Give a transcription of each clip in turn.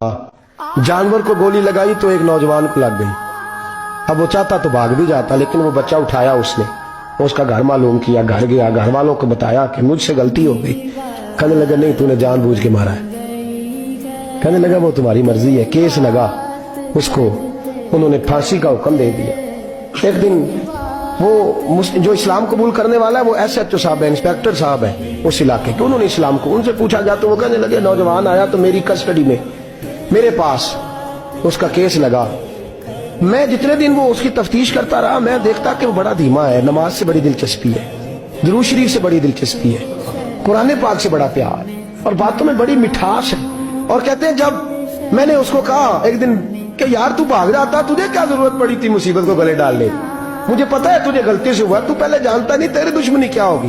जानवर को गोली लगाई तो एक नौजवान को लग गई। अब वो चाहता तो भाग भी जाता, लेकिन वो बच्चा उठाया उसने, उसका घर मालूम किया, घर गया, घर वालों को बताया कि मुझसे गलती हो गई। कहने लगा नहीं, तूने जानबूझ के मारा है। कहने लगा वो तुम्हारी मर्जी है। केस लगा, उसको उन्होंने फांसी का हुक्म दे दिया। एक दिन वो जो इस्लाम कबूल करने वाला है वो SHO साहब है, इंस्पेक्टर साहब है उस इलाके के, उन्होंने इस्लाम को उनसे पूछा गया तो वो कहने लगे नौजवान आया तो मेरी कस्टडी में मेरे पास उसका केस लगा। मैं जितने दिन वो उसकी तफ्तीश करता रहा मैं देखता कि वो बड़ा धीमा है, नमाज से बड़ी दिलचस्पी है, दुरूद शरीफ से बड़ी दिलचस्पी है, कुरान पाक से बड़ा प्यार और बातों में बड़ी मिठास है। और कहते हैं जब मैंने उसको कहा एक दिन कि यार तू भाग रहा था, तुझे क्या जरूरत पड़ी थी मुसीबत को गले डालने, मुझे पता है तुझे गलती से हुआ, तू पहले जानता नहीं तेरी दुश्मनी क्या होगी।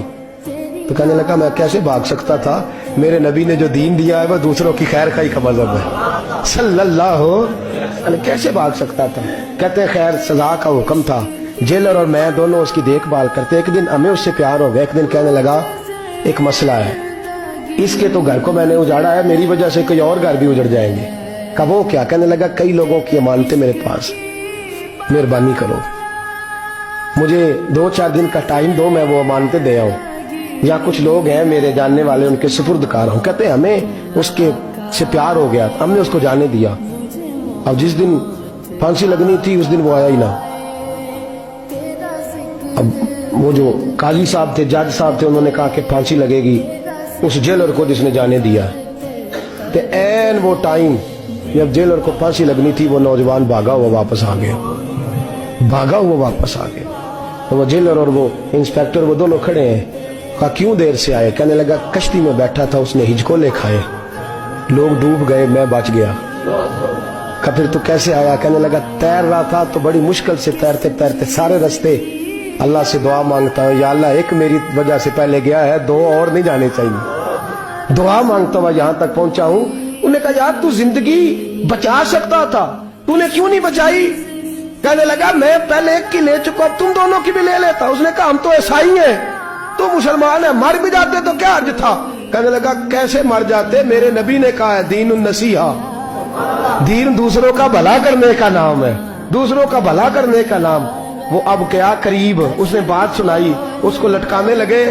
तो कहने लगा मैं कैसे भाग सकता था, मेरे नबी ने जो दीन दिया है वह दूसरों की खैर खाई का मजहब है सल्लल्लाहु अलैहि, कैसे भाग सकता था। कहते हैं खैर सजा का हुक्म था, जेलर और मैं दोनों उसकी देखभाल करते। एक दिन हमें उससे प्यार हो गया, एक दिन कहने लगा एक मसला है, इसके तो घर को मैंने उजाड़ा है, मेरी वजह से कोई और घर भी उजड़ जाएंगे। कहा वो क्या। कहने लगा कई लोगों की अमानतें मेरे पास, मेहरबानी करो मुझे 2-4 दिन का टाइम दो, मैं वो अमानतें दे आऊं, या कुछ लोग हैं मेरे जानने वाले उनके सुपुर्द कार हूं। कहते हैं हमें उसके से प्यार हो गया, हमने उसको जाने दिया। अब जिस दिन फांसी लगनी थी उस दिन वो आया ही ना। अब वो जो काजी साहब थे, जज साहब थे, उन्होंने कहा कि फांसी लगेगी उस जेलर को जिसने जाने दिया। तो एन वो टाइम जब जेलर को फांसी लगनी थी वो नौजवान भागा हुआ वापस आ गया, भागा हुआ वापस आ गया। तो वो जेलर और वो इंस्पेक्टर वो दोनों खड़े हैं। कहा क्यों देर से आए। कहने लगा कश्ती में बैठा था, उसने हिचकोले खाए, लोग डूब गए, मैं बच गया। कहा फिर तू कैसे आया। कहने लगा तैर रहा था तो बड़ी मुश्किल से तैरते तैरते सारे रास्ते अल्लाह से दुआ मांगता हूँ, या अल्लाह एक मेरी वजह से पहले गया है, 2 और नहीं जाने चाहिए, दुआ मांगता हुआ यहाँ तक पहुंचा हूँ। उन्होंने कहा यार तू जिंदगी बचा सकता था, तूने क्यों नहीं बचाई। कहने लगा मैं पहले एक की ले चुका, तुम दोनों की भी ले लेता। उसने कहा हम तो ईसाई हैं, तू मुसलमान है, मर भी जाते तो क्या अर्ज था। कहने लगा कैसे मर जाते, मेरे नबी ने कहा है दीन नसीहा, दीन दूसरों का भला करने का नाम है, दूसरों का भला करने का नाम। वो अब क्या करीब उसने बात सुनाई, उसको लटकाने लगे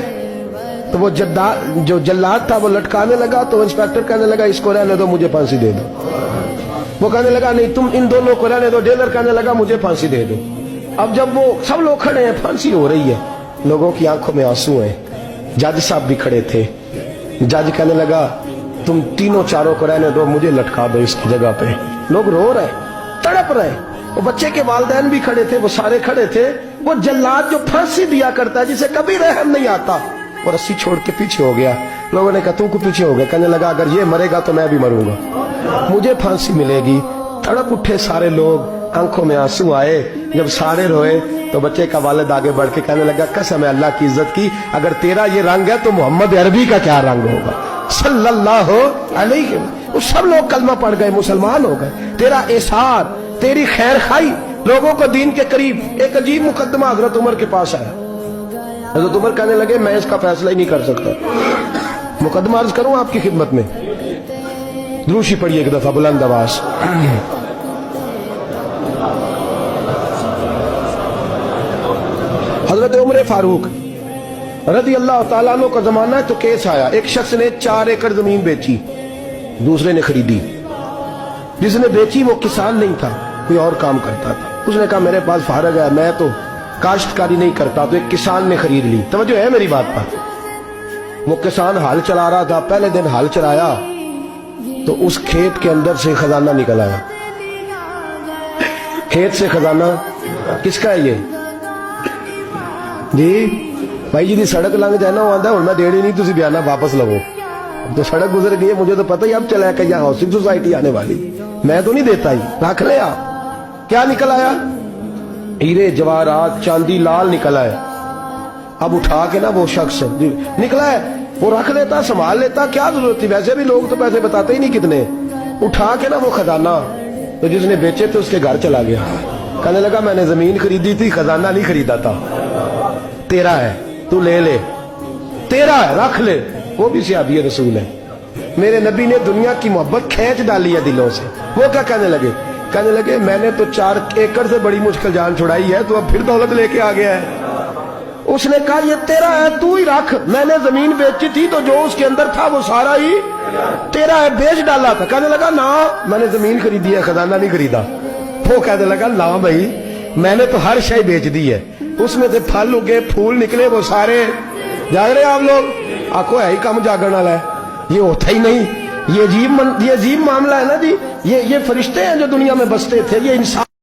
तो वो जो जल्लाद था वो लटकाने लगा। तो इंस्पेक्टर कहने लगा इसको रहने दो, मुझे फांसी दे दो। वो कहने लगा नहीं तुम इन दोनों को रहने दो। जेलर कहने लगा मुझे फांसी दे दो। अब जब वो सब लोग खड़े हैं, फांसी हो रही है, लोगों की आंखों में आंसू हैं, जज साहब भी खड़े थे। जज कहने लगा तुम तीनों चारों को रहने दो, मुझे लटका दो इसकी जगह पे। लोग रो रहे, तड़प रहे, वो बच्चे के वालिदैन भी खड़े थे, वो सारे खड़े थे। वो जल्लाद जो फांसी दिया करता है जिसे कभी रहम नहीं आता, वो रस्सी छोड़ के पीछे हो गया। लोगों ने कहा तू को पीछे हो गया। कहने लगा अगर ये मरेगा तो मैं भी मरूंगा, मुझे फांसी मिलेगी। तड़प उठे सारे लोग, आंखों में आंसू आए। जब सारे रोए तो बच्चे का वालिद आगे बढ़ के कहने लगा कसम है अल्लाह की इज्जत की, अगर तेरा ये रंग है तो मोहम्मद अरबी का क्या रंग होगा सल्लल्लाहु अलैहि। वो सब लोग कलमा पढ़ गए, मुसलमान हो गए। तेरा एसार, तेरी खैर खाई लोगों को दीन के करीब। एक अजीब मुकदमा हजरत उमर के पास आया। हजरत उमर कहने लगे मैं इसका फैसला ही नहीं कर सकता, मुकदमा अर्ज करूं आपकी खिदमत में। द्रूशी पढ़िए एक दफा बुलंद आवाज। हजरत उमर फारूक रज़ी अल्लाह ताला अन्हु का जमाना है तो केस आया। एक शख्स ने 4 एकड़ जमीन बेची, दूसरे ने खरीदी। जिसने बेची वो किसान नहीं था, कोई और काम करता था। उसने कहा मेरे पास फारग है, मैं तो काश्तकारी नहीं करता, तो एक किसान ने खरीद ली। तवज्जो है मेरी बात पर। वो किसान हल चला रहा था, पहले दिन हल चलाया तो उस खेत के अंदर से खजाना निकल आया। खेत से खजाना किसका है ये जी भाई जी दी सड़क लंघ जाए ना, वो आंदा हुण मैं देनी नहीं, तुसी बयाना वापस लवो। तो सड़क गुजर गई है, मुझे तो पता ही अब चला कि यहाँ हाउसिंग सोसाइटी आने वाली, मैं तो नहीं देता ही, रख ले आप। क्या निकल आया, हीरे जवाहरात चांदी लाल निकल आया। अब उठा के ना वो शख्स निकला है वो रख लेता, संभाल लेता, क्या जरूरत थी, वैसे भी लोग तो पैसे बताते ही नहीं कितने। उठा के ना वो खजाना तो जिसने बेचे थे उसके घर चला गया। कहने लगा मैंने जमीन खरीदी थी, खजाना नहीं खरीदा था, तेरा है, तू ले ले, तेरा है रख ले। वो भी सहाबी रसूल है। میرے نبی نے دنیا کی محبت کھینچ ڈالی ہے دلوں سے. وہ کیا کہنے لگے میں نے تو 4 ایکڑ سے بڑی مشکل جان چھڑائی ہے, تو اب پھر دولت لے کے آ گیا ہے. اس نے کہا یہ تیرا ہے, تو ہی رکھ, میں نے زمین بیچی تھی تو جو اس کے اندر تھا وہ سارا ہی تیرا ہے, بیچ ڈالا تھا. کہنے لگا نا میں نے زمین خریدی ہے, خزانہ نہیں خریدا. وہ کہنے لگا نا بھائی میں نے تو ہر شے بیچ دی ہے, اس میں سے پھل اگے پھول نکلے وہ سارے. جاگ رہے آپ لوگ؟ آخو ہے ہی کم جاگن والا ہے, یہ ہوتا ہی نہیں. یہ عجیب معاملہ ہے نا جی. یہ فرشتے ہیں جو دنیا میں بستے تھے, یہ انسان